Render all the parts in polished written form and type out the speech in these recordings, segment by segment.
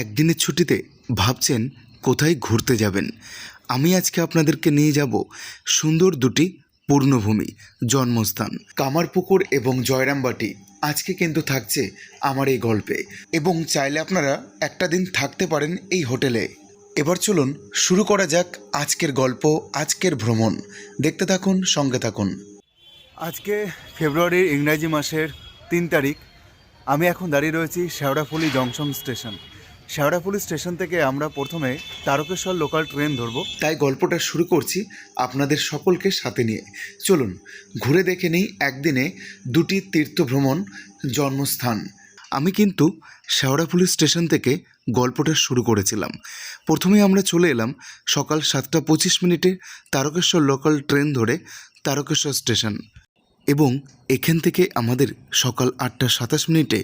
একদিনের ছুটিতে ভাবছেন কোথায় ঘুরতে যাবেন? আমি আজকে আপনাদেরকে নিয়ে যাব সুন্দর দুটি পূর্ণভূমি জন্মস্থান কামারপুকুর এবং জয়রামবাটি। আজকে কিন্তু থাকছে আমার এই গল্পে, এবং চাইলে আপনারা একটা দিন থাকতে পারেন এই হোটেলে। এবার চলুন শুরু করা যাক আজকের গল্প, আজকের ভ্রমণ। দেখতে থাকুন, সঙ্গে থাকুন। আজকে ফেব্রুয়ারির ইংরাজি মাসের 3 তারিখ। আমি এখন দাঁড়িয়ে রয়েছি Sheoraphuli junction station. Sheoraphuli station থেকে আমরা প্রথমে তারকেশ্বর লোকাল ট্রেন ধরবো, তাই গল্পটা শুরু করছি আপনাদের সকলকে সাথে নিয়ে। চলুন ঘুরে দেখে নিই একদিনে দুটি তীর্থভ্রমণ জন্মস্থান। আমি কিন্তু শেওড়াফুলি স্টেশন থেকে গল্পটা শুরু করেছিলাম। প্রথমে আমরা চলে এলাম সকাল 7:25 তারকেশ্বর লোকাল ট্রেন ধরে তারকেশ্বর স্টেশন, এবং এখান থেকে আমাদের সকাল 8:27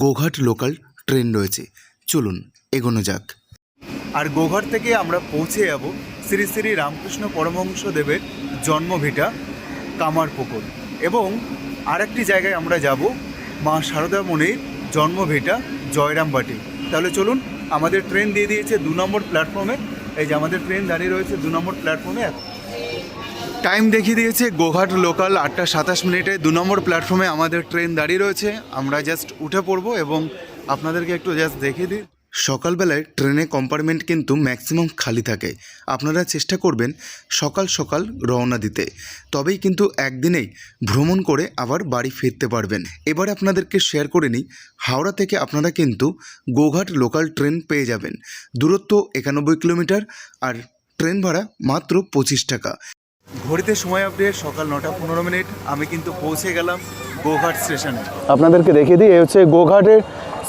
গোঘাট লোকাল ট্রেন রয়েছে। চলুন এগোনো যাক। আর গোঘাট থেকে আমরা পৌঁছে যাব শ্রী শ্রী রামকৃষ্ণ পরমহংস দেবের জন্মভিটা কামারপুকুর, এবং আরেকটি জায়গায় আমরা যাব মা সারদা মণির জন্মভিটা জয়রামবাটি। তাহলে চলুন, আমাদের ট্রেন দিয়ে দিয়েছে 2 নম্বর প্ল্যাটফর্মে। এই যে আমাদের ট্রেন দাঁড়িয়ে রয়েছে 2 নম্বর প্ল্যাটফর্মে। টাইম দেখিয়ে দিয়েছে গোঘাট লোকাল 8:27। 2 নম্বর প্ল্যাটফর্মে আমাদের ট্রেন দাঁড়িয়ে রয়েছে। আমরা জাস্ট উঠে পড়বো এবং আপনাদেরকে একটু জাস্ট দেখিয়ে দিই। সকালবেলায় ট্রেনে কম্পার্টমেন্ট কিন্তু ম্যাক্সিমাম খালি থাকে। আপনারা চেষ্টা করবেন সকাল সকাল রওনা দিতে, তবেই কিন্তু একদিনেই ভ্রমণ করে আবার বাড়ি ফিরতে পারবেন। এবার আপনাদেরকে শেয়ার করে নিই, হাওড়া থেকে আপনারা কিন্তু গোঘাট লোকাল ট্রেন পেয়ে যাবেন। দূরত্ব 91 কিলোমিটার, আর ট্রেন ভাড়া মাত্র 25 টাকা। ঘড়িতে সময় আপডেট সকাল 9:15। আমি কিন্তু পৌঁছে গেলাম গোঘাট স্টেশনে। আপনাদেরকে দেখিয়ে দিই, এই হচ্ছে গোঘাটের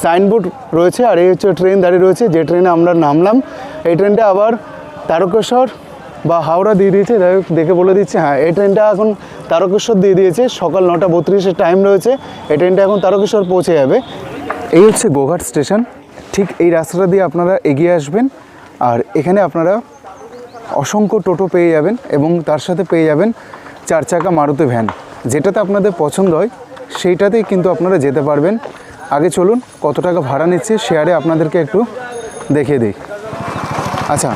সাইনবোর্ড রয়েছে, আর এই হচ্ছে ট্রেন দাঁড়িয়ে রয়েছে যে ট্রেনে আমরা নামলাম। এই ট্রেনটা আবার তারকেশ্বর বা হাওড়া দিয়ে দিয়েছে, দেখে বলে দিচ্ছে। হ্যাঁ, এই ট্রেনটা এখন তারকেশ্বর দিয়ে দিয়েছে। সকাল 9:32 টাইম রয়েছে। এই ট্রেনটা এখন তারকেশ্বর পৌঁছে যাবে। এই হচ্ছে গোঘাট স্টেশন। ঠিক এই রাস্তাটা দিয়ে আপনারা এগিয়ে আসবেন, আর এখানে আপনারা অসংখ্য টোটো পেয়ে যাবেন, এবং তার সাথে পেয়ে যাবেন 4 চাকা মারুতি ভ্যান। যেটাতে আপনাদের পছন্দ হয় সেইটাতেই কিন্তু আপনারা যেতে পারবেন। আগে চলুন কত টাকা ভাড়া নিচ্ছে শেয়ারে আপনাদেরকে একটু দেখিয়ে দিই। আচ্ছা,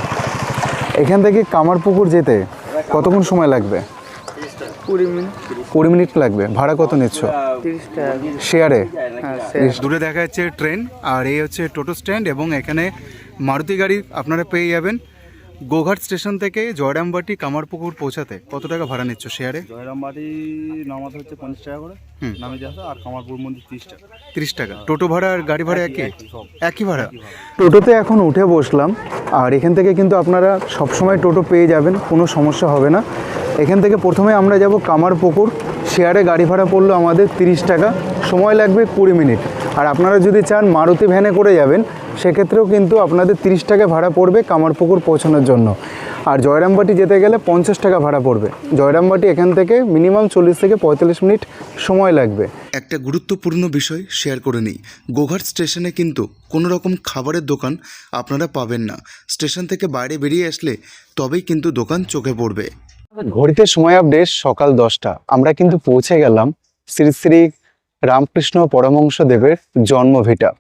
এখান থেকে কামারপুকুর যেতে কতক্ষণ সময় লাগবে? 20 মিনিট লাগবে। ভাড়া কত নিচ্ছ? 30 টাকা শেয়ারে। হ্যাঁ, দূরে দেখা যাচ্ছে ট্রেন, আর এই হচ্ছে টোটো স্ট্যান্ড, এবং এখানে মারুতি গাড়ি আপনারা পেয়ে যাবেন। গোঘাট স্টেশন থেকে জয়রামবাটি কামারপুকুর পৌঁছাতে কত টাকা ভাড়া নিচ্ছ শেয়ারে? জয়রামবাটি নামাতে হচ্ছে 50 টাকা করে নামে যাচ্ছে, আর কামারপুর মন্দির 30 টাকা। 30 টাকা। টোটো ভাড়া আর গাড়ি ভাড়া একই ভাড়া? একই ভাড়া। টোটোতে এখন উঠে বসলাম, আর এখান থেকে কিন্তু আপনারা সবসময় টোটো পেয়ে যাবেন, কোনো সমস্যা হবে না। এখান থেকে প্রথমে আমরা যাব কামারপুকুর। শেয়ারে গাড়ি ভাড়া পড়লো আমাদের 30 টাকা, সময় লাগবে 20 মিনিট। আর আপনারা যদি চান মারুতি ভ্যানে করে যাবেন, সেক্ষেত্রেও কিন্তু আপনাদের 30 টাকা ভাড়া পড়বে কামারপুকুর পৌঁছানোর জন্য। আর জয়রামবাটি যেতে গেলে 50 টাকা ভাড়া পড়বে। জয়রামবাটি এখান থেকে মিনিমাম 40 থেকে 45 মিনিট সময় লাগবে। একটা গুরুত্বপূর্ণ বিষয় শেয়ার করে নিই, গোঘাট স্টেশনে কিন্তু কোনো রকম খাবারের দোকান আপনারা পাবেন না। স্টেশন থেকে বাইরে বেরিয়ে আসলে তবেই কিন্তু দোকান চোখে পড়বে। ঘড়িতে সময় আপডেট সকাল 10টা। আমরা কিন্তু পৌঁছে গেলাম শ্রী শ্রী রামকৃষ্ণ পরমহংস দেবের জন্মভিটা।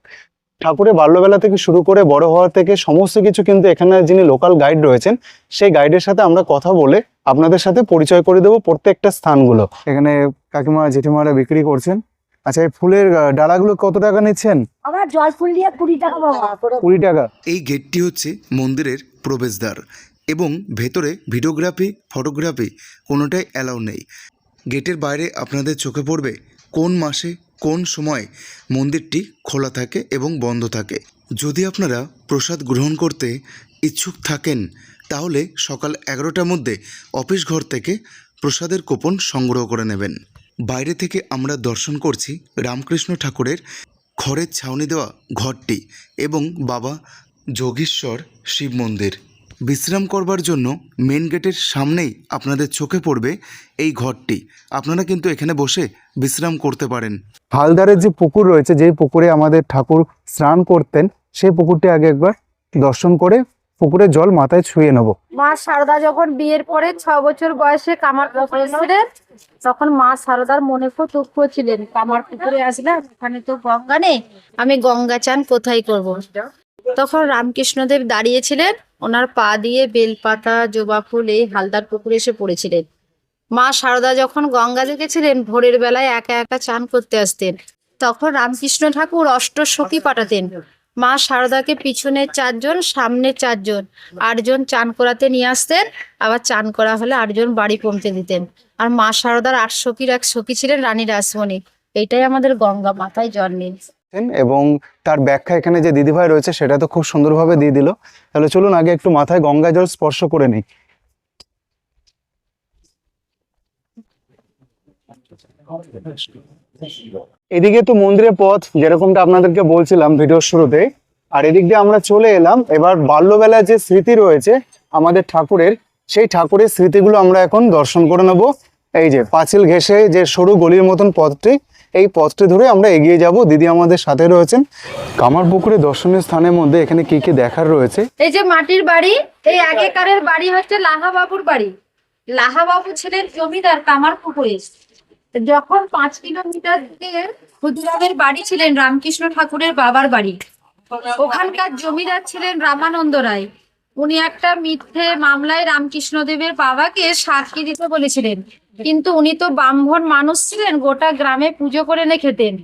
ঠাকুরের বাল্যবেলা থেকে শুরু করে বড় হওয়া থেকে সমস্ত কিছু কিন্তু এখানে যিনি লোকাল গাইড রয়েছেন, সেই গাইডের সাথে আমরা কথা বলে আপনাদের সাথে পরিচয় করে দেবো প্রত্যেকটা স্থানগুলো। এখানে কাকিমা জেঠিমারা বিক্রি করছেন। আচ্ছা, এই ফুলের ডালাগুলো কত টাকা নিচ্ছেন? আমার জল ফুল দিয়ে 20 টাকা বাবা। 20 টাকা। এই গেটটি হচ্ছে মন্দিরের প্রবেশদ্বার, এবং ভেতরে ভিডিওগ্রাফি, ফটোগ্রাফি কোনোটাই অ্যালাউ নেই। গেটের বাইরে আপনাদের চোখে পড়বে কোন মাসে কোন সময় মন্দিরটি খোলা থাকে এবং বন্ধ থাকে। যদি আপনারা প্রসাদ গ্রহণ করতে ইচ্ছুক থাকেন, তাহলে সকাল 11টার মধ্যে অফিস ঘর থেকে প্রসাদের কুপন সংগ্রহ করে নেবেন। বাইরে থেকে আমরা দর্শন করছি রামকৃষ্ণ ঠাকুরের খড়ের ছাউনি দেওয়া ঘরটি, এবং বাবা যোগীশ্বর শিব মন্দির। বিশ্রাম করবার জন্য মেন গেটের সামনেই আপনাদের চোখে পড়বে এই ঘরটি। আপনারা কিন্তু এখানে বসে বিশ্রাম করতে পারেন। হালদারের যে পুকুর রয়েছে, যেই পুকুরে আমাদের ঠাকুর স্নান করতেন, সেই পুকুরটি আগে একবার দর্শন করে পুকুরের জল মাথায় ছুঁয়ে নেব। মা সারদা যখন বিয়ের পরে 6 বছর বয়সে কামারপুকুরে এসেছিলেন, তখন মা সারদার মনে খুব দুঃখ ছিলেন। কামারপুকুরে আসলাম, ওখানে তো গঙ্গা নেই, আমি গঙ্গা চান কোথায় করব। তখন রামকৃষ্ণদেব দাঁড়িয়েছিলেন, ওনার পা দিয়ে বেলপাতা জবা ফুল এই হালদার পুকুরে এসে পড়েছিলেন। মা শারদা যখন গঙ্গা দেখেছিলেন, ভোরের বেলায় একা একা চান করতে আসতেন, তখন রামকৃষ্ণ ঠাকুর অষ্টসখী পাঠাতেন। মা শারদাকে পিছনে 4 জন, সামনে 4 জন, 8 জন চান করাতে নিয়ে আসতেন। আবার চান করা হলে 8 জন বাড়ি পৌঁছে দিতেন। আর মা শারদার 8 সখীর এক সখী ছিলেন রানী রাসমণি। এইটাই আমাদের গঙ্গা মাতায় জন্মে। এবং তার ব্যাখ্যা এখানে যে দিদিভাই রয়েছে সেটা তো খুব সুন্দরভাবে দিয়ে দিল। তাহলে চলুন আগে একটু মাথায় গঙ্গা জল স্পর্শ করে নিই। এদিকে তো মন্দিরের পথ যেরকমটা আপনাদেরকে বলছিলাম ভিডিওর শুরুতে, আর এদিক দিয়ে আমরা চলে এলাম। এবার বাল্যবেলার যে স্মৃতি রয়েছে আমাদের ঠাকুরের, সেই ঠাকুরের স্মৃতিগুলো আমরা এখন দর্শন করে নেব। এই যে পাঁচিল ঘেঁষে যে সরু গলির মতন পথটি, এই পথটি ধরে আমরা এগিয়ে যাব। দিদি আমাদের সাথে রয়েছেন। কামারপুকুরে দর্শনীয় স্থানের মধ্যে এখানে কি কি দেখার রয়েছে? এই যে মাটির বাড়ি, এই আগেকারের বাড়ি হচ্ছে লাহাবাবুর বাড়ি। লাহাবাবু ছিলেন জমিদার কামারপুকুরে। যখন 5 কিলোমিটার দূরে ক্ষুদিরামের বাড়ি ছিলেন রামকৃষ্ণ ঠাকুরের বাবার বাড়ি। ওখানকার জমিদার ছিলেন রামানন্দ রায়। উনি একটা মিথ্যে মামলায় রামকৃষ্ণদেবের বাবাকে সাক্ষী দিতে বলেছিলেন, কিন্তু উনি তো ব্রাহ্মণ মানুষ ছিলেন, গোটা গ্রামে পুজো করে এনে খেতেন।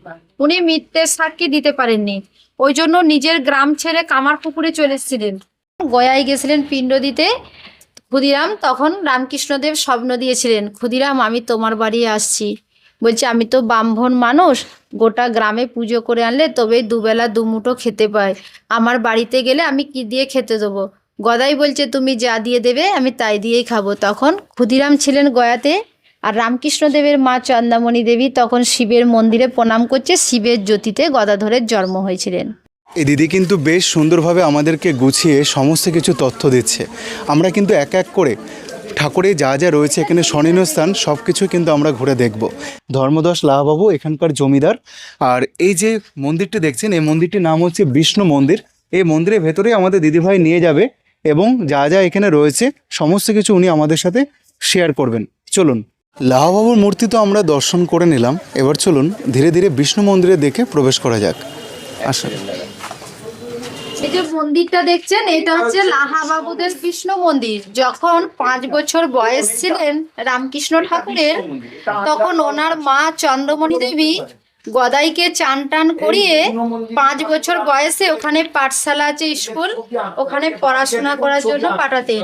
উনি মিথ্যে সাক্ষী দিতে পারেননি, ওই জন্য নিজের গ্রাম ছেড়ে কামারপুকুরে চলে এসেছিলেন। গয়ায় গেছিলেন পিণ্ড দিতে ক্ষুদিরাম। তখন রামকৃষ্ণদেব স্বপ্ন দিয়েছিলেন, ক্ষুদিরাম আমি তোমার বাড়ি আসছি। বলছে আমি তো ব্রাহ্মণ মানুষ, গোটা গ্রামে পুজো করে আনলে তবেই দুবেলা দুমুঠো খেতে পাই, আমার বাড়িতে গেলে আমি কি দিয়ে খেতে দেবো? গদাই বলছে তুমি যা দিয়ে দেবে আমি তাই দিয়েই খাবো। তখন ক্ষুদিরাম ছিলেন গয়াতে, আর রামকৃষ্ণদেবের মা চন্দামণি দেবী তখন শিবের মন্দিরে প্রণাম করছে। শিবের জ্যোতিতে গদাধরের জন্ম হয়েছিলেন। এই দিদি কিন্তু বেশ সুন্দরভাবে আমাদেরকে গুছিয়ে সমস্ত কিছু তথ্য দিচ্ছে। আমরা কিন্তু এক এক করে ঠাকুরে যা যা রয়েছে এখানে স্মরণীয় স্থান সব কিছু কিন্তু আমরা ঘুরে দেখব। ধর্মদাস লাহাবাবু এখানকার জমিদার। আর এই যে মন্দিরটি দেখছেন, এই মন্দিরটির নাম হচ্ছে বিষ্ণু মন্দির। এই মন্দিরের ভেতরে আমাদের দিদিভাই নিয়ে যাবে এবং যা যা এখানে রয়েছে সমস্ত কিছু উনি আমাদের সাথে শেয়ার করবেন। চলুন, লাহাবাবুর মূর্তি তো আমরা দর্শন করে নিলাম, এবার চলুন ধীরে ধীরে বিষ্ণু মন্দিরে দেখে প্রবেশ করা যাক। আসুন। এই যে মন্দিরটা দেখছেন, এটা হচ্ছে লাহাবাবুদের কৃষ্ণ মন্দির। যখন 5 বছর বয়স ছিলেন রামকৃষ্ণ ঠাকুরের, তখন ওনার মা চন্দ্রমণি দেবী গদাইকে চান টান করিয়ে 5 বছর বয়সে ওখানে পাঠশালা আছে স্কুল, ওখানে পড়াশোনা করার জন্য পাঠাতেন।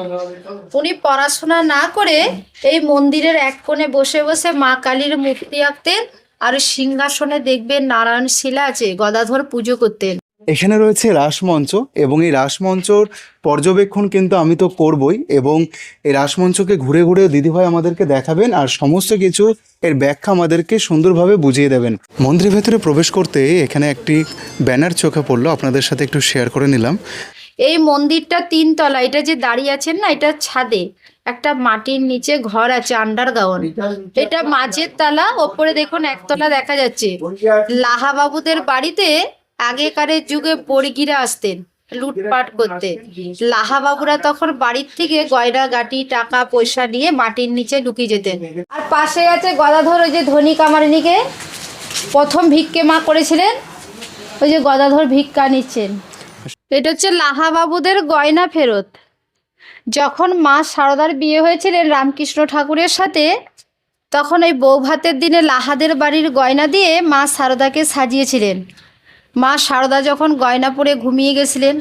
উনি পড়াশোনা না করে এই মন্দিরের এক কোণে বসে বসে মা কালীর মূর্তি আঁকতেন, আর সিংহাসনে দেখবেন নারায়ণ শিলা আছে, গদাধর পুজো করতেন। এখানে রয়েছে রাসমঞ্চ এবং এই রাসমঞ্চর পর্যবেক্ষণ কিন্তু আমি তো করবই, এবং এই রাসমঞ্চকে ঘুরে ঘুরে দিদিভাই আমাদেরকে দেখাবেন আর সমস্ত কিছু এর ব্যাখ্যা আমাদেরকে সুন্দরভাবে বুঝিয়ে দেবেন। মন্দিরের ভেতরে প্রবেশ করতে এখানে একটি ব্যানার চোখে পড়লো, আপনাদের সাথে একটু শেয়ার করে নিলাম। এই মন্দিরটা 3 তলা। এটা যে দাঁড়িয়ে আছেন না, এটা ছাদে একটা মাটির নিচে ঘর আছে, আন্ডারগ্রাউন্ড। এটা মাঝের তলা, ওপরে দেখুন একতলা দেখা যাচ্ছে। লাহাবাবুদের বাড়িতে আগেকারের যুগে বর্গিরা আসতেন লুটপাট করতে। লাহাবাবুরা তখন বাড়ির থেকে গয়না গাটি টাকা পয়সা নিয়ে মাটির নিচে লুকিয়ে যেতেন। আর পাশে আছে গদাধর, ওই যে ধনী কামারিনীকে প্রথম ভিক্ষে মা করেছিলেন, ওই যে গদাধর ভিক্ষা নিচ্ছেন। এটা হচ্ছে লাহাবাবুদের গয়না ফেরত। যখন মা শারদার বিয়ে হয়েছিলেন রামকৃষ্ণ ঠাকুরের সাথে, তখন ওই বৌভাতের দিনে লাহাদের বাড়ির গয়না দিয়ে মা শারদাকে সাজিয়েছিলেন। মা শারদা যখন গয়না পরে ঘুমিয়ে গেছিলেন,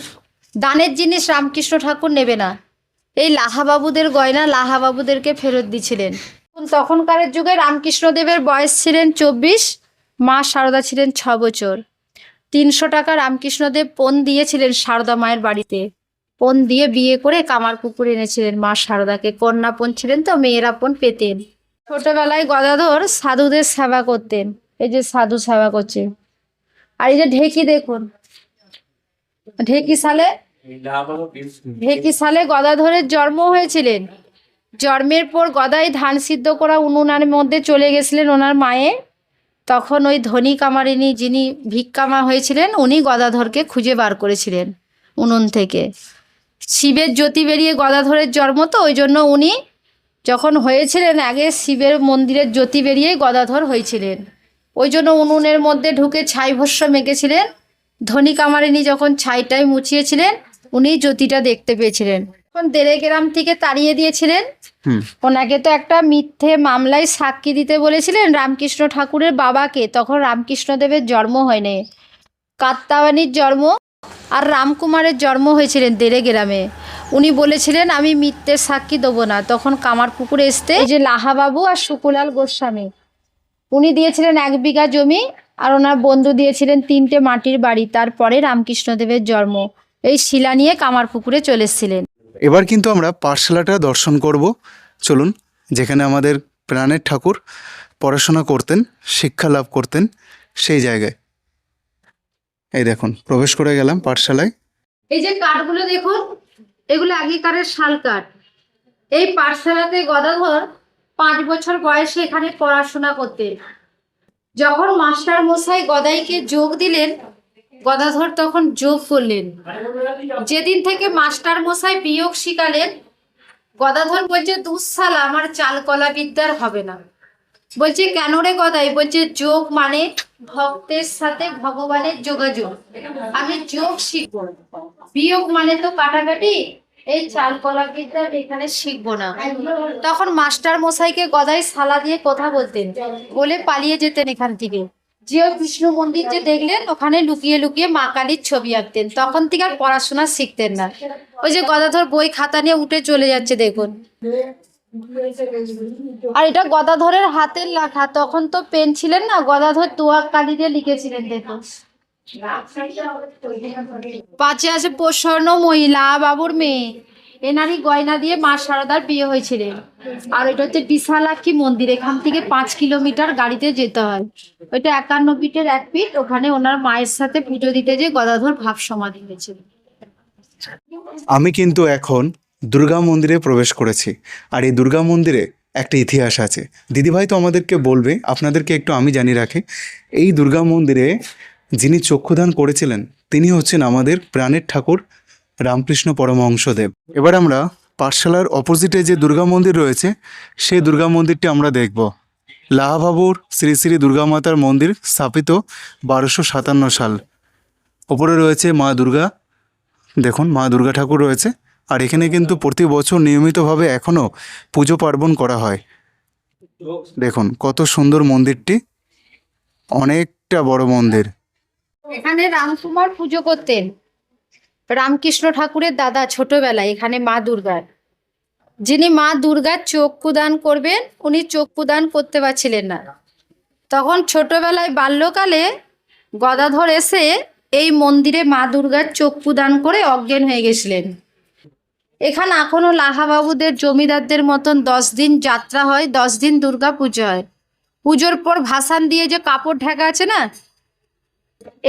দানের জিনিস রামকৃষ্ণ ঠাকুর নেবে না, এই লাহাবাবুদের গয়না লাহাবাবুদেরকে ফেরত দিয়েছিলেন। তখনকারের যুগে রামকৃষ্ণদেবের বয়স ছিলেন 24, মা শারদা ছিলেন 6 বছর। 300 টাকা রামকৃষ্ণদেব পণ দিয়েছিলেন শারদা মায়ের বাড়িতে। পণ দিয়ে বিয়ে করে কামারপুকুরে এনেছিলেন মা শারদাকে। কন্যা পণ ছিলেন তো, মেয়েরা পণ পেতেন। ছোটবেলায় গদাধর সাধুদের সেবা করতেন, এই যে সাধু সেবা করছে। আর এই যে ঢেকি দেখুন, ঢেকি সালে গদাধরের জন্ম হয়েছিলেন। জন্মের পর গদাই ধান সিদ্ধ করা উনুনের মধ্যে চলে গেছিলেন ওনার মায়ে। তখন ওই ধনী কামারিনী যিনি ভিক্ষামা হয়েছিলেন, উনি গদাধরকে খুঁজে বার করেছিলেন উনুন থেকে। শিবের জ্যোতি বেরিয়ে গদাধরের জন্ম, তো ওই জন্য উনি যখন হয়েছিলেন আগে শিবের মন্দিরের জ্যোতি বেরিয়ে গদাধর হয়েছিলেন। ওই জন্য উনুনের মধ্যে ঢুকে ছাই ভস্য মেখেছিলেন, ধনী কামারিনী যখন ছাইটাই মুছিয়েছিলেন উনি জ্যোতিটা দেখতে পেয়েছিলেন। তখন দেড়ে গ্রাম থেকে তাড়িয়ে দিয়েছিলেন। ওনাকে তো একটা মিথ্যে মামলায় সাক্ষী দিতে বলেছিলেন রামকৃষ্ণ ঠাকুরের বাবাকে। তখন রামকৃষ্ণদেবের জন্ম হয়নি, কাত্তাবানির জন্ম আর রামকুমারের জন্ম হয়েছিলেন দেড়ে গ্রামে। উনি বলেছিলেন আমি মিথ্যে সাক্ষী দেবো না। তখন কামারপুকুরে আসতে এই যে লাহাবাবু আর শুকুলাল গোস্বামী উনি দিয়েছিলেন 1 বিঘা জমি, আর ওনার বন্ধু দিয়েছিলেন 3টে মাটির বাড়ি। তারপরে রামকৃষ্ণদেবের জন্ম। এই শিলা নিয়ে কামারপুকুরে চলে এসেছিলেন। এবার কিন্তু আমরা পাঠশালাটা দর্শন করব। চলুন, যেখানে আমাদের প্রাণের ঠাকুর পড়াশোনা করতেন, শিক্ষা লাভ করতেন, সেই জায়গায়। এই দেখুন, প্রবেশ করে গেলাম পাঠশালায়। এই যে কাঠগুলো দেখুন, এগুলো আগেকারের শাল কাঠ। এই পাঠশালাতে গদাধর 5 বছর বয়সে এখানে পড়াশোনা করতেন। যখন মাস্টার মশাই গদাইকে যোগ দিলেন, গদাধর তখন যোগ করলেন। যেদিন থেকে মাস্টার মশাই বিয়োগ শিখালেন, গদাধর বলছে দুঃসালা আমার চালকলা বিদ্যার হবে না। বলছে কেন রে গদাই? বলছে যোগ মানে ভক্তের সাথে ভগবানের যোগাযোগ, আমি যোগ শিখবো। বিয়োগ মানে তো কাটাকাটি, এই চালকলা বিদ্যা এখানে শিখবো না। তখন মাস্টার মশাইকে গদাই সালা দিয়ে কথা বলতেন, বলে পালিয়ে যেতেন এখান থেকে। যে কৃষ্ণ মন্দির যে দেখলেন, ওখানে লুকিয়ে লুকিয়ে মা কালীর ছবি আঁকতেন। তখন থেকে আর পড়াশোনা শিখতেন না। ওই যে গদাধর বই খাতা নিয়ে উঠে চলে যাচ্ছে দেখুন। আর এটা গদাধরের হাতের লেখা। তখন তো পেন ছিলেন না, গদাধর তুয়া কালি দিয়ে লিখেছিলেন দেখুন। 5 আছে প্রসন্ন মহিলা বাবুর মেয়ে, এনারই গয়না দিয়ে মা শারদার বিয়ে হয়েছিলেন। আর এটা হচ্ছে বিশালাক্ষী মন্দির। এখান থেকে 5 কিলোমিটার গাড়িতে যেতে হয়। ওইটা 51 ফিটের 1 ফিট। ওখানে ওনার মায়ের সাথে পুজো দিতে যে গদাধর ভাব সমাধি হয়েছিল। আমি কিন্তু এখন দুর্গা মন্দিরে প্রবেশ করেছি। আর এই দুর্গা মন্দিরে একটা ইতিহাস আছে। দিদিভাই তো আমাদেরকে বলবে, আপনাদেরকে একটু আমি জানিয়ে রাখি। এই দুর্গা মন্দিরে যিনি চক্ষুদান করেছিলেন তিনি হচ্ছেন আমাদের প্রাণের ঠাকুর রামকৃষ্ণ পরমহংসদেব। এবার আমরা পাঠশালার অপোজিটে যে দুর্গা মন্দির রয়েছে সেই দুর্গা মন্দিরটি আমরা দেখব। লাহাবাবুর শ্রী শ্রী দুর্গা মাতার মন্দির, স্থাপিত 1257 সাল। ওপরে রয়েছে মা দুর্গা, দেখুন মা দুর্গা ঠাকুর রয়েছে। আর এখানে কিন্তু প্রতি বছর নিয়মিতভাবে এখনও পুজো পার্বণ করা হয়। দেখুন কত সুন্দর মন্দিরটি, অনেকটা বড় মন্দির। এখানে রামকুমার পুজো করতেন, রামকৃষ্ণ ঠাকুরের দাদা ছোটবেলায়। এখানে মা দুর্গার, যিনি মা দুর্গার চক্ষুদান করবেন, উনি চক্ষুদান করতে পারছিলেন না। তখন ছোটবেলায় বাল্যকালে গদাধর এসে এই মন্দিরে মা দুর্গার চক্ষুদান করে অজ্ঞান হয়ে গেছিলেন। এখানে এখনো লাহাবাবুদের জমিদারদের মতন 10 দিন যাত্রা হয়, 10 দিন দুর্গা পুজো হয়। পুজোর পর ভাসান দিয়ে যে কাপড় ঢাকা আছে না,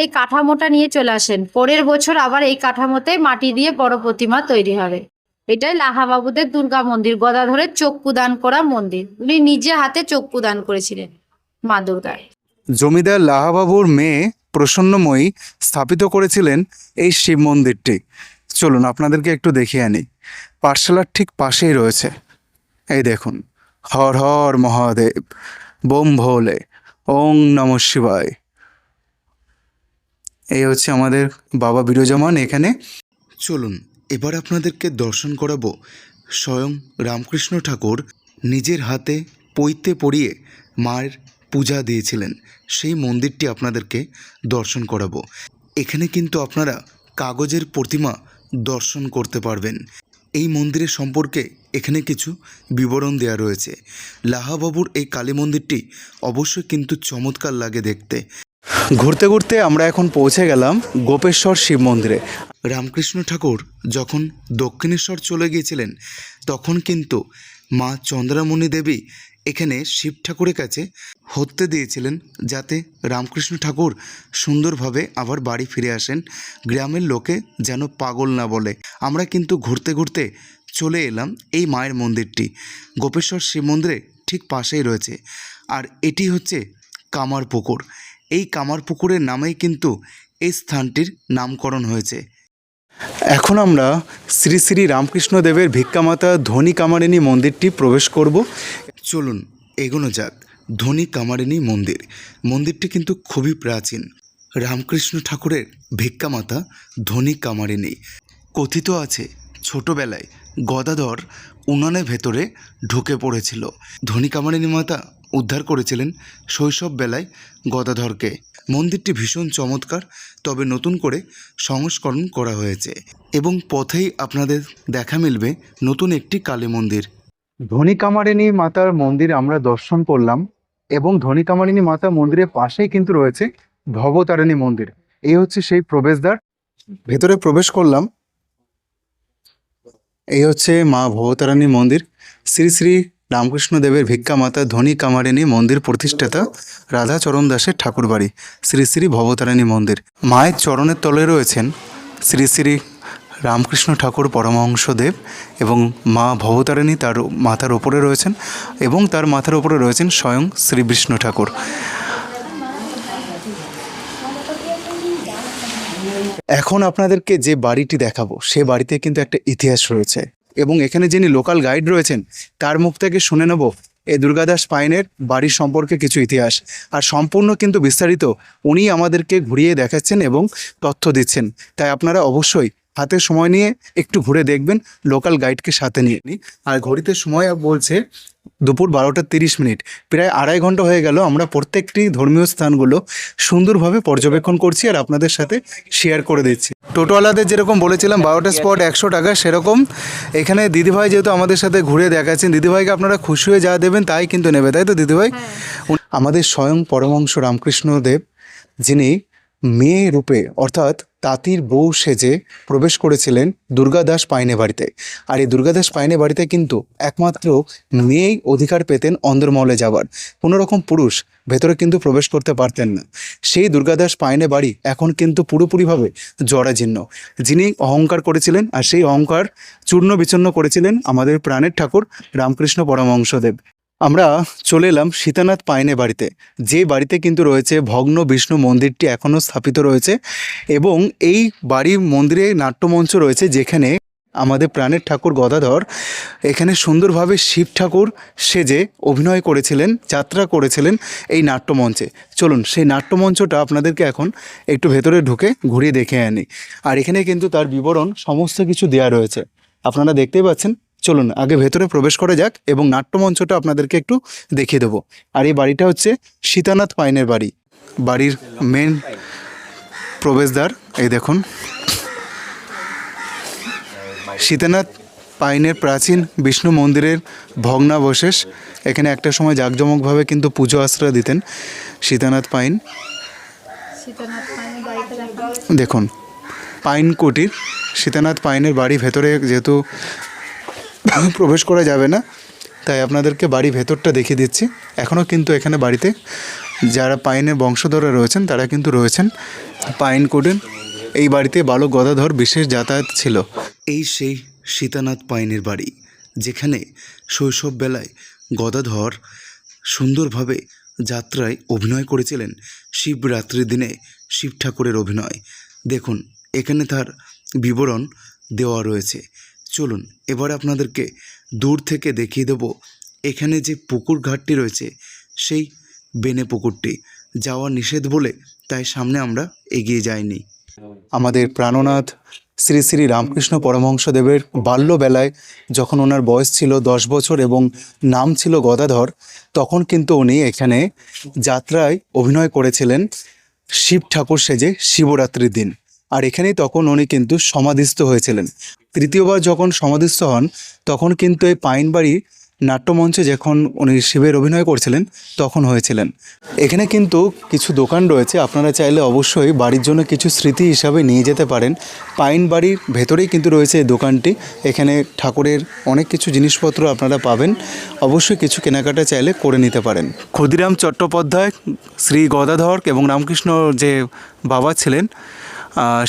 এই কাঠামোটা নিয়ে চলে আসেন। পরের বছর আবার এই কাঠামোতে মাটি দিয়ে বড় প্রতিমা তৈরি হবে। এটাই লাহাবাবুদের দুর্গা মন্দির, গদাধরের চক্ষুদান করা মন্দির। উনি নিজে হাতে চক্ষুদান করেছিলেন মা দুর্গার। জমিদার লাহাবাবুর মেয়ে প্রসন্নময়ী স্থাপিত করেছিলেন এই শিব মন্দিরটি। চলুন আপনাদেরকে একটু দেখিয়ে আনি। পাঠশালার ঠিক পাশেই রয়েছে। এই দেখুন, হর হর মহাদেব, বোম ভোলে, ওং নমঃ শিবায়। এই হচ্ছে আমাদের বাবা বিরাজমান এখানে। চলুন এবার আপনাদেরকে দর্শন করাবো স্বয়ং রামকৃষ্ণ ঠাকুর নিজের হাতে পৈতে পরিয়ে মায়ের পূজা দিয়েছিলেন সেই মন্দিরটি আপনাদেরকে দর্শন করাবো। এখানে কিন্তু আপনারা কাগজের প্রতিমা দর্শন করতে পারবেন। এই মন্দিরের সম্পর্কে এখানে কিছু বিবরণ দেওয়া রয়েছে। লাহাবাবুর এই কালী মন্দিরটি অবশ্যই কিন্তু চমৎকার লাগে দেখতে। ঘুরতে ঘুরতে আমরা এখন পৌঁছে গেলাম গোপেশ্বর শিব মন্দিরে। রামকৃষ্ণ ঠাকুর যখন দক্ষিণেশ্বর চলে গিয়েছিলেন তখন কিন্তু মা চন্দ্রামণি দেবী এখানে শিব ঠাকুরের কাছে হত্যে দিয়েছিলেন, যাতে রামকৃষ্ণ ঠাকুর সুন্দরভাবে আবার বাড়ি ফিরে আসেন, গ্রামের লোকে যেন পাগল না বলে। আমরা কিন্তু ঘুরতে ঘুরতে চলে এলাম এই মায়ের মন্দিরটি। গোপেশ্বর শিব মন্দিরে ঠিক পাশেই রয়েছে। আর এটি হচ্ছে কামারপুকুর। এই কামারপুকুরের নামেই কিন্তু এই স্থানটির নামকরণ হয়েছে। এখন আমরা শ্রী শ্রী রামকৃষ্ণ দেবের ভিক্ষামাতা ধনী কামারিনী মন্দিরটি প্রবেশ করব। চলুন এগোনো যাক। ধনী কামারিনী মন্দির, মন্দিরটি কিন্তু খুবই প্রাচীন। রামকৃষ্ণ ঠাকুরের ভিক্ষামাতা ধনী কামারিনী। কথিত আছে ছোটবেলায় গদাধর উনানের ভেতরে ঢুকে পড়েছিল। ধনী কামারিনী মাতা উদ্ধার করেছিলেন শৈশব বেলায় গদাধরকে। মন্দিরটি ভীষণ চমৎকার, তবে নতুন করে সংস্করণ করা হয়েছে এবং পথেই আপনাদের দেখা মিলবে নতুন একটি কালী মন্দির। ধনী কামারিনী মাতার মন্দির আমরা দর্শন করলাম এবং ধনী কামারিনী মাতা মন্দিরের পাশেই কিন্তু রয়েছে ভবতারিণী মন্দির। এই হচ্ছে সেই প্রবেশদ্বার। ভেতরে প্রবেশ করলাম। এই হচ্ছে মা ভবতারিণী মন্দির। শ্রী শ্রী রামকৃষ্ণ দেবের ভিক্ষা মাতা ধনী কামারিনী মন্দির প্রতিষ্ঠাতা রাধাচরণ দাসের ঠাকুরবাড়ি শ্রী শ্রী ভবতারিণী মন্দির। মায়ের চরণের তলে রয়েছেন শ্রী শ্রী রামকৃষ্ণ ঠাকুর পরমহংসদেব এবং মা ভবতারিণী তার মাথার ওপরে রয়েছেন এবং তার মাথার ওপরে রয়েছেন স্বয়ং শ্রী বিষ্ণু ঠাকুর। এখন আপনাদেরকে যে বাড়িটি দেখাবো সে বাড়িতে কিন্তু একটা ইতিহাস রয়েছে এবং এখানে যিনি লোকাল গাইড রয়েছেন তার মুখ থেকে শুনে নেব এই দুর্গাদাস পাইনের বাড়ির সম্পর্কে কিছু ইতিহাস। আর সম্পূর্ণ কিন্তু বিস্তারিত উনি আমাদেরকে ঘুরিয়ে দেখাচ্ছেন এবং তথ্য দিচ্ছেন। তাই আপনারা অবশ্যই হাতে সময় নিয়ে একটু ঘুরে দেখবেন, লোকাল গাইডকে সাথে নিয়ে নিন। আর ঘড়িতে সময় বলছে দুপুর 12:30। প্রায় 2.5 ঘন্টা হয়ে গেল আমরা প্রত্যেকটি ধর্মীয় স্থানগুলো সুন্দরভাবে পর্যবেক্ষণ করছি আর আপনাদের সাথে শেয়ার করে দিচ্ছি। টোটোওয়ালাদের যেরকম বলেছিলাম 12টা স্পট 100 টাকা, সেরকম এখানে দিদিভাই যেহেতু আমাদের সাথে ঘুরে দেখাচ্ছেন, দিদিভাইকে আপনারা খুশি হয়ে যা দেবেন তাই কিন্তু নেবে, তাই তো দিদিভাই? আমাদের স্বয়ং পরমহংস রামকৃষ্ণদেব যিনি মেয়ে রূপে অর্থাৎ তাঁতির বউ সেজে প্রবেশ করেছিলেন দুর্গাদাস পাইনে বাড়িতে। আর এই দুর্গাদাস পাইনে বাড়িতে কিন্তু একমাত্র মেয়েই অধিকার পেতেন অন্দরমহলে যাবার, কোনো রকম পুরুষ ভেতরে কিন্তু প্রবেশ করতে পারতেন না। সেই দুর্গাদাস পাইনে বাড়ি এখন কিন্তু পুরোপুরিভাবে জরাজীর্ণ। যিনি অহংকার করেছিলেন আর সেই অহংকার চূর্ণ বিচূর্ণ করেছিলেন আমাদের প্রাণের ঠাকুর রামকৃষ্ণ পরমহংসদেব। আমরা চলে এলাম সীতানাথ পাইনে বাড়িতে, যে বাড়িতে কিন্তু রয়েছে ভগ্ন বিষ্ণু মন্দিরটি এখনও স্থাপিত রয়েছে এবং এই বাড়ির মন্দিরে নাট্যমঞ্চ রয়েছে যেখানে আমাদের প্রাণের ঠাকুর গদাধর এখানে সুন্দরভাবে শিব ঠাকুর সেজে অভিনয় করেছিলেন, যাত্রা করেছিলেন এই নাট্যমঞ্চে। চলুন সেই নাট্যমঞ্চটা আপনাদেরকে এখন একটু ভেতরে ঢুকে ঘুরিয়ে দেখে আনি। আর এখানে কিন্তু তার বিবরণ সমস্ত কিছু দেওয়া রয়েছে, আপনারা দেখতেই পাচ্ছেন। চলুন আগে ভেতরে প্রবেশ করা যাক এবং নাট্যমঞ্চটা আপনাদেরকে একটু দেখিয়ে দেবো। আর এই বাড়িটা হচ্ছে সীতানাথ পাইনের বাড়ি, বাড়ির মেন প্রবেশদ্বার। এই দেখুন সীতানাথ পাইনের প্রাচীন বিষ্ণু মন্দিরের ভগ্নাবশেষ। এখানে একটা সময় জাঁকজমকভাবে কিন্তু পুজো আশ্রয় দিতেন সীতানাথ পাইন। দেখুন পাইন কুটির, সীতানাথ পাইনের বাড়ি। ভেতরে যেহেতু প্রবেশ করা যাবে না তাই আপনাদেরকে বাড়ি ভেতরটা দেখিয়ে দিচ্ছি। এখনও কিন্তু এখানে বাড়িতে যারা পাইনের বংশধররা রয়েছেন তারা কিন্তু রয়েছেন। পাইন কুটির, এই বাড়িতে বালক গদাধর বিশেষ যাতায়াত ছিল। এই সেই সীতানাথ পাইনের বাড়ি যেখানে শৈশব বেলায় গদাধর সুন্দরভাবে যাত্রায় অভিনয় করেছিলেন। শিবরাত্রির দিনে শিব ঠাকুরের অভিনয় দেখুন, এখানে তার বিবরণ দেওয়া রয়েছে। চলুন এবার আপনাদেরকে দূর থেকে দেখিয়ে দেব এখানে যে পুকুর ঘাটটি রয়েছে, সেই বেনে পুকুরটি যাওয়া নিষেধ বলে তাই সামনে আমরা এগিয়ে যাইনি। আমাদের প্রাণনাথ শ্রী শ্রী রামকৃষ্ণ পরমহংসদেবের বাল্যবেলায় যখন ওনার বয়স ছিল 10 বছর এবং নাম ছিল গদাধর, তখন কিন্তু উনি এখানে যাত্রায় অভিনয় করেছিলেন শিব ঠাকুর সেজে শিবরাত্রির দিন। আর এখানেই তখন উনি কিন্তু সমাধিস্থ হয়েছিলেন। তৃতীয়বার যখন সমাধিস্থ হন তখন কিন্তু এই পাইনবাড়ি নাট্যমঞ্চে যখন উনি শিবের অভিনয় করছিলেন তখন হয়েছিলেন। এখানে কিন্তু কিছু দোকান রয়েছে, আপনারা চাইলে অবশ্যই বাড়ির জন্য কিছু স্মৃতি হিসাবে নিয়ে যেতে পারেন। পাইন বাড়ির ভেতরেই কিন্তু রয়েছে এই দোকানটি। এখানে ঠাকুরের অনেক কিছু জিনিসপত্র আপনারা পাবেন, অবশ্যই কিছু কেনাকাটা চাইলে করে নিতে পারেন। ক্ষুদিরাম চট্টোপাধ্যায় শ্রী গদাধর এবং রামকৃষ্ণ যে বাবা ছিলেন,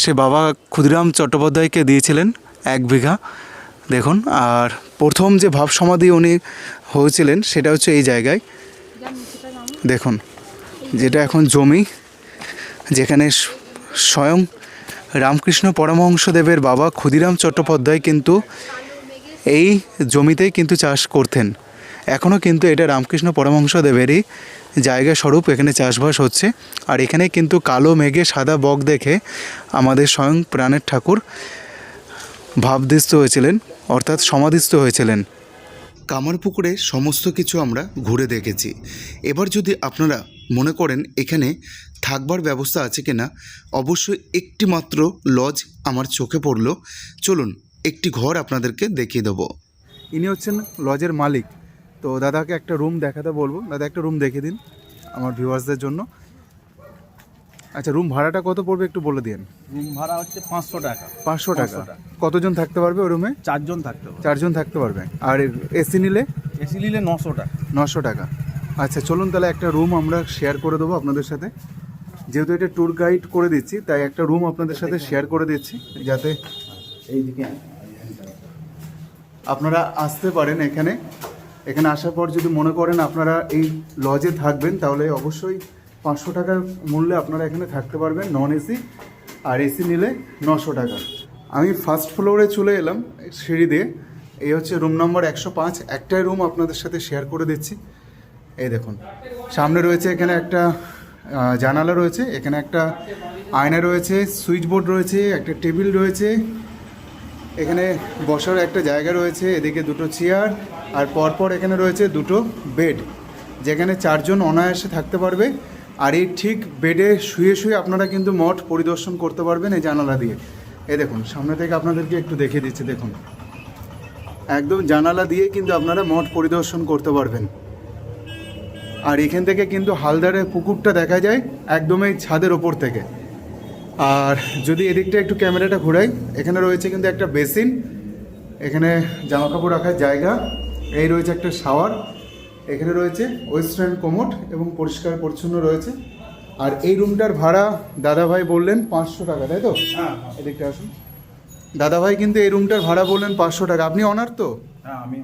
সে বাবা ক্ষুদিরাম চট্টোপাধ্যায়কে দিয়েছিলেন 1 বিঘা। দেখুন, আর প্রথম যে ভাব সমাধি উনি হয়েছিলেন সেটা হচ্ছে এই জায়গায়। দেখুন যেটা এখন জমি, যেখানে স্বয়ং রামকৃষ্ণ পরমহংসদেবের বাবা ক্ষুদিরাম চট্টোপাধ্যায় কিন্তু এই জমিতেই কিন্তু চাষ করতেন। এখনও কিন্তু এটা রামকৃষ্ণ পরমহংসদেবেরই জায়গা স্বরূপ এখানে চাষবাস হচ্ছে। আর এখানে কিন্তু কালো মেঘে সাদা বক দেখে আমাদের স্বয়ং প্রাণের ঠাকুর ভাবদিস্থ হয়েছিলেন, অর্থাৎ সমাধিস্থ হয়েছিলেন। কামারপুকুরে সমস্ত কিছু আমরা ঘুরে দেখেছি। এবার যদি আপনারা মনে করেন এখানে থাকবার ব্যবস্থা আছে কিনা, অবশ্যই একটি মাত্র লজ আমার চোখে পড়লো। চলুন একটি ঘর আপনাদেরকে দেখিয়ে দেবো। ইনি হচ্ছেন লজের মালিক। তো দাদাকে একটা রুম দেখাতে বলবো। দাদা একটা রুম দেখে দিন আমার ভিউয়ার্সদের জন্য। আচ্ছা, রুম ভাড়াটা কত পড়বে একটু বলে দিন। রুম ভাড়া হচ্ছে 500 টাকা। 500 টাকা। কতজন থাকতে পারবে ওই রুমে? 4 জন থাকতে হবে। 4 জন থাকতে পারবে। আর এসি নিলে? এসি নিলে 900 টাকা। 900 টাকা। আচ্ছা চলুন তাহলে একটা রুম আমরা শেয়ার করে দেবো আপনাদের সাথে। যেহেতু এটা ট্যুর গাইড করে দিচ্ছি, তাই একটা রুম আপনাদের সাথে শেয়ার করে দিচ্ছি, যাতে এইদিকে আপনারা আসতে পারেন এখানে। এখানে আসার পর যদি মনে করেন আপনারা এই লজে থাকবেন, তাহলে অবশ্যই 500 টাকার মূল্যে আপনারা এখানে থাকতে পারবেন, নন এসি। আর এসি নিলে 900 টাকা। আমি ফার্স্ট ফ্লোরে চলে এলাম সিঁড়ি দিয়ে। এই হচ্ছে রুম নম্বর 105। একটাই রুম আপনাদের সাথে শেয়ার করে দিচ্ছি। এই দেখুন, সামনে রয়েছে এখানে একটা জানালা রয়েছে, এখানে একটা আয়না রয়েছে, সুইচ বোর্ড রয়েছে, একটা টেবিল রয়েছে, এখানে বসার একটা জায়গা রয়েছে, এদিকে দুটো চেয়ার, আর পরপর এখানে রয়েছে দুটো বেড, যেখানে 4 জন অনায়াসে থাকতে পারবে। আর এই ঠিক বেডে শুয়ে শুয়ে আপনারা কিন্তু মঠ পরিদর্শন করতে পারবেন এই জানালা দিয়ে। এই দেখুন, সামনে থেকে আপনাদেরকে একটু দেখিয়ে দিচ্ছি। দেখুন, একদম জানালা দিয়ে কিন্তু আপনারা মঠ পরিদর্শন করতে পারবেন। আর এখান থেকে কিন্তু হালদারের পুকুরটা দেখা যায় একদম এই ছাদের ওপর থেকে। আর যদি এদিকটা একটু ক্যামেরাটা ঘোরাই, এখানে রয়েছে কিন্তু একটা বেসিন, এখানে জামাকাপড় রাখার জায়গা, এই রয়েছে একটা শাওয়ার, এখানে রয়েছে ওয়েস্টার্ন কোমোড এবং পরিষ্কার পরিচ্ছন্ন রয়েছে। আর এই রুমটার ভাড়া দাদাভাই বললেন 500 টাকা, তাই তো? হ্যাঁ। এদিকটা আসুন। দাদাভাই কিন্তু এই রুমটার ভাড়া বললেন 500 টাকা। আপনি অনার তো? হ্যাঁ, আমি।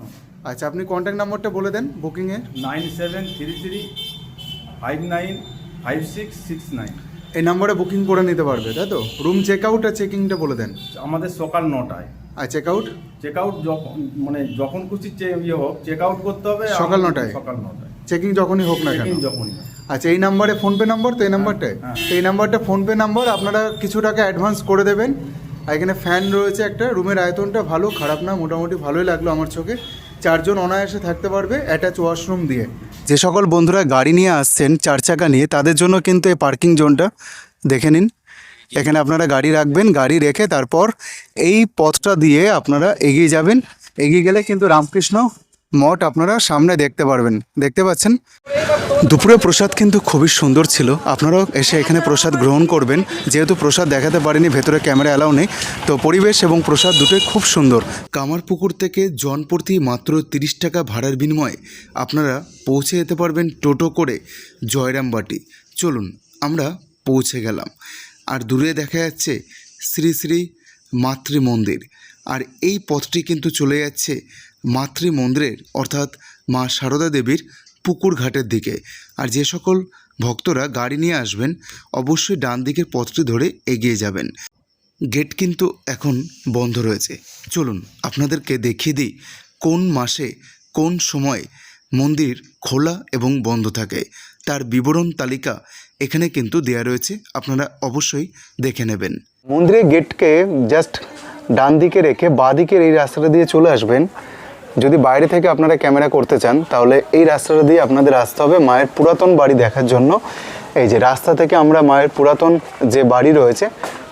আচ্ছা, আপনি কন্ট্যাক্ট নাম্বারটা বলে দেন বুকিংয়ের। 9733595669। এই নাম্বারে বুকিং করে নিতে পারবে, তাই তো? রুম চেক আউট আর চেকিংটা বলে দেন। আমাদের সকাল 9টায়। আর চেক আউট? চেক আউট যখন খুশি হোক, চেক আউট করতে হবে সকাল 9টায়? সকাল 9টায়। চেকিং যখনই হোক না কেন? চেকিং যখনই। আচ্ছা, এই নাম্বারে ফোনপে নাম্বার তো? এই নাম্বারটায়? হ্যাঁ। তো এই নাম্বারটা ফোনপে নাম্বার। আপনারা কিছু টাকা অ্যাডভান্স করে দেবেন। আর এখানে ফ্যান রয়েছে একটা। রুমের আয়তনটা ভালো, খারাপ না, মোটামুটি ভালোই লাগলো আমার চোখে। 4 জন অনায়াসে থাকতে পারবে অ্যাটাচ ওয়াশরুম দিয়ে। যে সকল বন্ধুরা গাড়ি নিয়ে আসছেন 4 চাকা নিয়ে, তাদের জন্য কিন্তু এই পার্কিং জোনটা দেখে নিন। এখানে আপনারা গাড়ি রাখবেন, গাড়ি রেখে তারপর এই পথটা দিয়ে আপনারা এগিয়ে যাবেন। এগিয়ে গেলে কিন্তু রামকৃষ্ণ মঠ আপনারা সামনে দেখতে পারবেন। দেখতে পাচ্ছেন দুপুরে প্রসাদ কিন্তু খুবই সুন্দর ছিল। আপনারাও এসে এখানে প্রসাদ গ্রহণ করবেন। যেহেতু প্রসাদ দেখাতে পারিনি, ভেতরে ক্যামেরা অ্যালাউ নেই, তো পরিবেশ এবং প্রসাদ দুটোই খুব সুন্দর। কামারপুকুর থেকে জনপ্রতি মাত্র 30 টাকা ভাড়ার বিনিময়ে আপনারা পৌঁছে যেতে পারবেন টোটো করে জয়রামবাটি। চলুন আমরা পৌঁছে গেলাম। আর দূরে দেখা যাচ্ছে শ্রী শ্রী মাতৃ মন্দির। আর এই পথটি কিন্তু চলে যাচ্ছে মাতৃ মন্দিরের অর্থাৎ মা সারদা দেবীর পুকুর ঘাটের দিকে। আর যে সকল ভক্তরা গাড়ি নিয়ে আসবেন অবশ্যই ডান দিকের পথটি ধরে এগিয়ে যাবেন। গেট কিন্তু এখন বন্ধ রয়েছে। চলুন আপনাদেরকে দেখিয়ে দিই কোন মাসে কোন সময় মন্দির খোলা এবং বন্ধ থাকে, তার বিবরণ তালিকা এখানে কিন্তু দেয়া রয়েছে, আপনারা অবশ্যই দেখে নেবেন। মন্দিরের গেটকে জাস্ট ডান দিকে রেখে বাঁ দিকের এই রাস্তাটা দিয়ে চলে আসবেন। যদি বাইরে থেকে আপনারা ক্যামেরা করতে চান তাহলে এই রাস্তাটা দিয়ে আপনাদের আসতে হবে মায়ের পুরাতন বাড়ি দেখার জন্য। এই যে রাস্তা থেকে আমরা মায়ের পুরাতন যে বাড়ি রয়েছে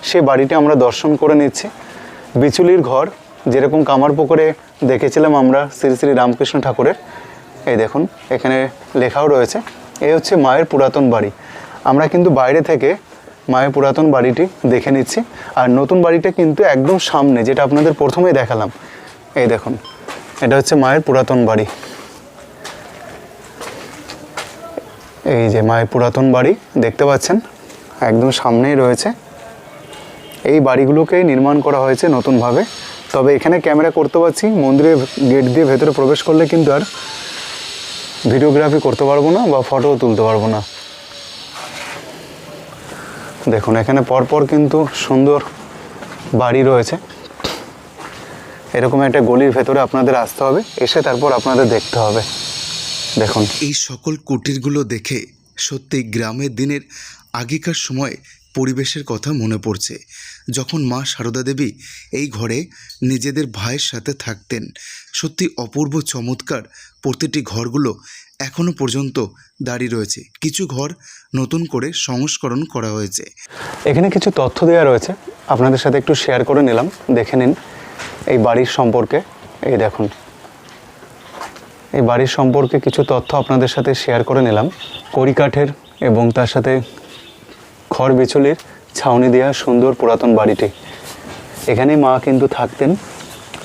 সেই বাড়িটি আমরা দর্শন করে নিচ্ছি। বিচুলির ঘর, যেরকম কামারপুকুরে দেখেছিলাম আমরা শ্রী শ্রী রামকৃষ্ণ ঠাকুরের। এই দেখুন এখানে লেখাও রয়েছে, এই হচ্ছে মায়ের পুরাতন বাড়ি। আমরা কিন্তু বাইরে থেকে মায়ের পুরাতন বাড়িটি দেখে নিচ্ছি। আর নতুন বাড়িটা কিন্তু একদম সামনে, যেটা আপনাদের প্রথমেই দেখালাম। এই দেখুন, এটা হচ্ছে মায়ের পুরাতন বাড়ি। এই যে মায়ের পুরাতন বাড়ি দেখতে পাচ্ছেন, একদম সামনেই রয়েছে। এই বাড়িগুলোকেই নির্মাণ করা হয়েছে নতুনভাবে। তবে এখানে ক্যামেরা করতে পারছি, মন্দিরের গেট দিয়ে ভেতরে প্রবেশ করলে কিন্তু আর ভিডিওগ্রাফি করতে পারবো না বা ফটোও তুলতে পারবো না। দেখুন এখানে পরপর কিন্তু সুন্দর বাড়ি রয়েছে। এরকম একটা গলির ভেতরে আপনাদের আসতে হবে, এসে তারপর আপনাদের দেখতে হবে। দেখুন এই সকল কুটিরগুলো দেখে সত্যি গ্রামের দিনের আগেকার সময় পরিবেশের কথা মনে পড়ছে, যখন মা সারদা দেবী এই ঘরে নিজেদের ভাইয়ের সাথে থাকতেন। সত্যি অপূর্ব চমৎকার প্রতিটি ঘরগুলো এখনও পর্যন্ত দাঁড়িয়ে রয়েছে। কিছু ঘর নতুন করে সংস্করণ করা হয়েছে। এখানে কিছু তথ্য দেওয়া রয়েছে, আপনাদের সাথে একটু শেয়ার করে নিলাম। দেখে নিন এই বাড়ির সম্পর্কে। এই দেখুন, এই বাড়ির সম্পর্কে কিছু তথ্য আপনাদের সাথে শেয়ার করে নিলাম। কড়িকাঠের এবং তার সাথে খড় বিচুলির ছাউনি দেওয়া সুন্দর পুরাতন বাড়িটি। এখানেই মা কিন্তু থাকতেন।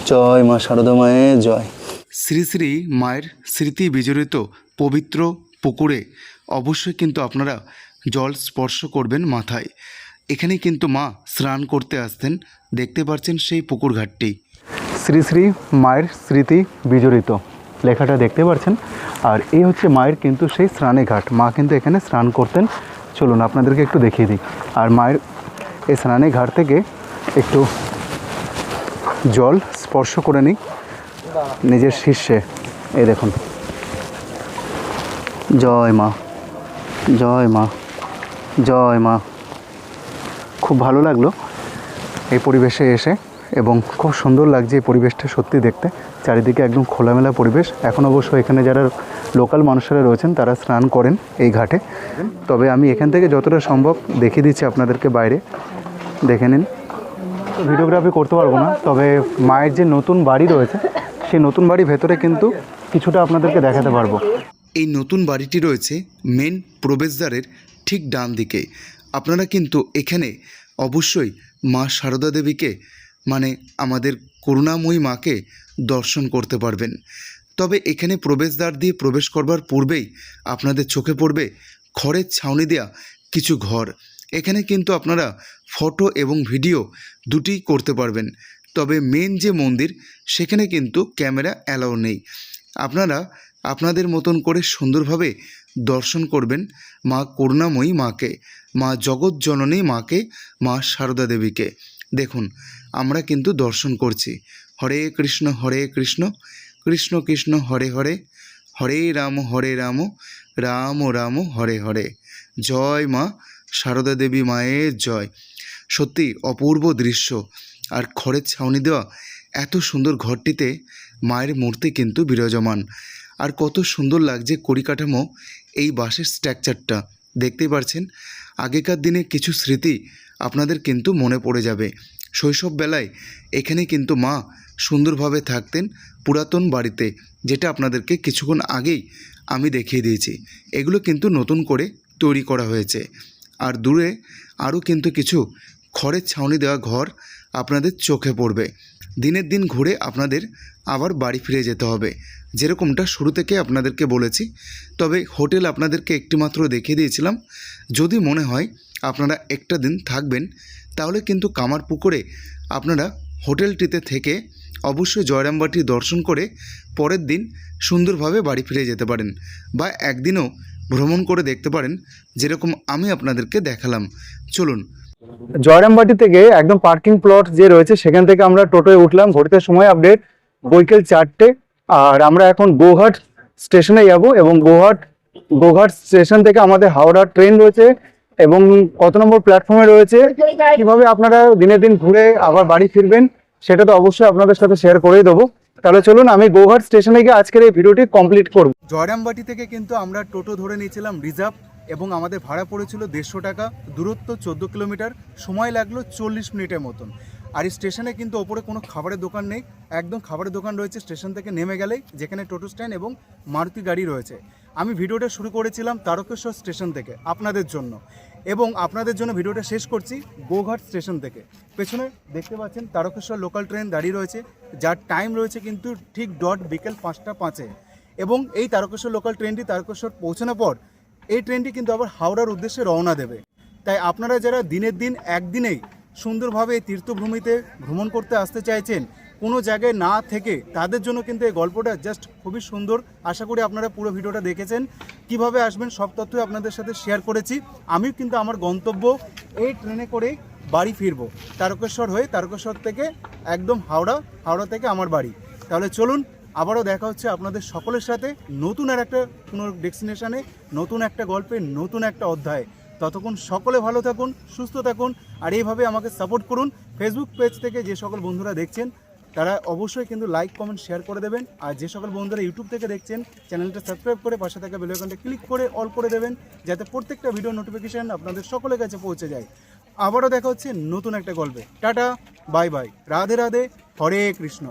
জয় মা সারদা মায়ের জয়। শ্রী শ্রী মায়ের স্মৃতি বিজড়িত পবিত্র পুকুরে অবশ্যই কিন্তু আপনারা জল স্পর্শ করবেন মাথায়। এখানে কিন্তু মা স্নান করতে আসতেন। দেখতে পাচ্ছেন সেই পুকুর ঘাটটি। শ্রী শ্রী মায়ের স্মৃতি বিজড়িত লেখাটা দেখতে পাচ্ছেন। আর এই হচ্ছে মায়ের কিন্তু সেই স্নানের ঘাট। মা কিন্তু এখানে স্নান করতেন। চলুন আপনাদেরকে একটু দেখিয়ে দিই। আর মায়ের এই স্নানের ঘাট থেকে একটু জল স্পর্শ করে নিই নিজের শীর্ষে। এই দেখুন, জয় মা, জয় মা, জয় মা। খুব ভালো লাগলো এই পরিবেশে এসে, এবং খুব সুন্দর লাগছে এই পরিবেশটা সত্যি দেখতে। চারিদিকে একদম খোলামেলা পরিবেশ। এখন অবশ্য এখানে যারা লোকাল মানুষেরা রয়েছেন তারা স্নান করেন এই ঘাটে। তবে আমি এখান থেকে যতটা সম্ভব দেখিয়ে দিচ্ছি আপনাদেরকে। বাইরে দেখে নিন। তো ভিডিওগ্রাফি করতে পারবো না, তবে মায়ের যে নতুন বাড়ি রয়েছে সেই নতুন বাড়ির ভেতরে কিন্তু কিছুটা আপনাদেরকে দেখাতে পারবো। এই নতুন বাড়িটি রয়েছে মেন প্রবেশদ্বারের ঠিক ডান দিকে। আপনারা কিন্তু এখানে অবশ্যই মা সারদা দেবীকে, মানে আমাদের করুণাময়ী মাকে দর্শন করতে পারবেন। তবে এখানে প্রবেশদ্বার দিয়ে প্রবেশ করবার পূর্বেই আপনাদের চোখে পড়বে খড়ের ছাউনি দেওয়া কিছু ঘর। এখানে কিন্তু আপনারা ফটো এবং ভিডিও দুটিই করতে পারবেন। তবে মেন যে মন্দির সেখানে কিন্তু ক্যামেরা অ্যালাউ নেই। আপনারা আপনাদের মতন করে সুন্দরভাবে দর্শন করবেন মা করুণাময়ী মাকে, মা জগৎ জননী মাকে, মা সারদা দেবীকে। দেখুন আমরা কিন্তু দর্শন করছি। হরে কৃষ্ণ কৃষ্ণ কৃষ্ণ হরে হরে, হরে রাম রাম রাম হরে হরে। জয় মা সারদা দেবী মায়ের জয়। সত্যি অপূর্ব দৃশ্য। আর খড়ের ছাউনি দেওয়া এত সুন্দর ঘরটিতে মায়ের মূর্তি কিন্তু বিরাজমান। আর কত সুন্দর লাগছে কড়িকাঠামো, এই বাঁশের স্ট্রাকচারটা দেখতেই পারছেন। আগেকার দিনে কিছু স্মৃতি আপনাদের কিন্তু মনে পড়ে যাবে। শৈশববেলায় এখানে কিন্তু মা সুন্দরভাবে থাকতেন পুরাতন বাড়িতে, যেটা আপনাদেরকে কিছুক্ষণ আগেই আমি দেখিয়ে দিয়েছি। এগুলো কিন্তু নতুন করে তৈরি করা হয়েছে। আর দূরে আরও কিন্তু কিছু খড়ের ছাউনি দেওয়া ঘর আপনাদের চোখে পড়বে। দিনের দিন ঘুরে আপনাদের আবার বাড়ি ফিরে যেতে হবে, যেরকমটা শুরু থেকে আপনাদেরকে বলেছি। তবে হোটেল আপনাদেরকে একটিমাত্র দেখিয়ে দিয়েছিলাম। যদি মনে হয় আপনারা একটা দিন থাকবেন, তাহলে কিন্তু কামারপুকুরে আপনারা হোটেলটিতে থেকে অবশ্যই জয়রামবাটি দর্শন করে পরের দিন সুন্দরভাবে বাড়ি ফিরে যেতে পারেন, বা একদিনও ভ্রমণ করে দেখতে পারেন, যেরকম আমি আপনাদেরকে দেখালাম। চলুন। জয়রামবাটি থেকে একদম পার্কিং প্লট যে রয়েছে সেখান থেকে আমরা টোটোয় উঠলাম। ঘড়িতে সময় আপডেট বৈকাল 4টে। আর আমরা এখন গোঘাট স্টেশনে যাব, এবং গোঘাট স্টেশন থেকে আমাদের হাওড়া ট্রেন রয়েছে, এবং কত নম্বর প্ল্যাটফর্মে রয়েছে, কিভাবে আপনারা দিনের দিন ঘুরে আবার বাড়ি ফিরবেন সেটা তো অবশ্যই আপনাদের সাথে শেয়ার করেই দেবো। তাহলে চলুন আমি গোঘাট স্টেশনে গিয়ে আজকের এই ভিডিওটি কমপ্লিট করব। জয়রামবাটি থেকে কিন্তু আমরা টোটো ধরে নিয়েছিলাম রিজার্ভ, এবং আমাদের ভাড়া পড়েছিল 150 টাকা। দূরত্ব 14 কিলোমিটার, সময় লাগলো 40 মিনিটের মতন। আর এই স্টেশনে কিন্তু ওপরে কোনো খাবারের দোকান নেই, একদম খাবারের দোকান রয়েছে স্টেশন থেকে নেমে গেলেই, যেখানে টোটো স্ট্যান্ড এবং মারুতি গাড়ি রয়েছে। আমি ভিডিওটা শুরু করেছিলাম তারকেশ্বর স্টেশন থেকে আপনাদের জন্য, এবং আপনাদের জন্য ভিডিওটা শেষ করছি গোঘাট স্টেশন থেকে। পেছনে দেখতে পাচ্ছেন তারকেশ্বর লোকাল ট্রেন দাঁড়িয়ে রয়েছে, যার টাইম রয়েছে কিন্তু ঠিক বিকেল 5টা 5-এ। এবং এই তারকেশ্বর লোকাল ট্রেনটি তারকেশ্বর পৌঁছানোর পর এই ট্রেনটি কিন্তু আবার হাওড়ার উদ্দেশ্যে রওনা দেবে। তাই আপনারা যারা দিনের দিন একদিনেই সুন্দরভাবে তীর্থভূমিতে ভ্রমণ করতে আসতে চাইছেন, কোনো জায়গায় না থেকে, তাদের জন্য কিন্তু এই গল্পটা জাস্ট খুবই সুন্দর। আশা করি আপনারা পুরো ভিডিওটা দেখেছেন। কিভাবে আসবেন সব তথ্যই আপনাদের সাথে শেয়ার করেছি। আমিও কিন্তু আমার গন্তব্য এই ট্রেনে করেই বাড়ি ফিরবো, তারকেশ্বর হয়ে, তারকেশ্বর থেকে একদম হাওড়া থেকে আমার বাড়ি। তাহলে চলুন আবারও দেখা হচ্ছে আপনাদের সকলের সাথে নতুন আর একটা কোনো ডেস্টিনেশনে, নতুন একটা গল্পে, নতুন একটা অধ্যায়ে। ততক্ষণ সকলে ভালো থাকুন, সুস্থ থাকুন, আর এইভাবে আমাকে সাপোর্ট করুন। ফেসবুক পেজ থেকে যে সকল বন্ধুরা দেখছেন তারা অবশ্যই কিন্তু লাইক, কমেন্ট, শেয়ার করে দেবেন। আর যে সকল বন্ধুরা ইউটিউব থেকে দেখছেন চ্যানেলটা সাবস্ক্রাইব করে পাশে থাকা বেল আইকনটা ক্লিক করে অল করে দেবেন, যাতে প্রত্যেকটা ভিডিও নোটিফিকেশান আপনাদের সকলের কাছে পৌঁছে যায়। আবারও দেখা হচ্ছে নতুন একটা গল্পে। Tata, bye bye, Radhe Radhe, Hare Krishna.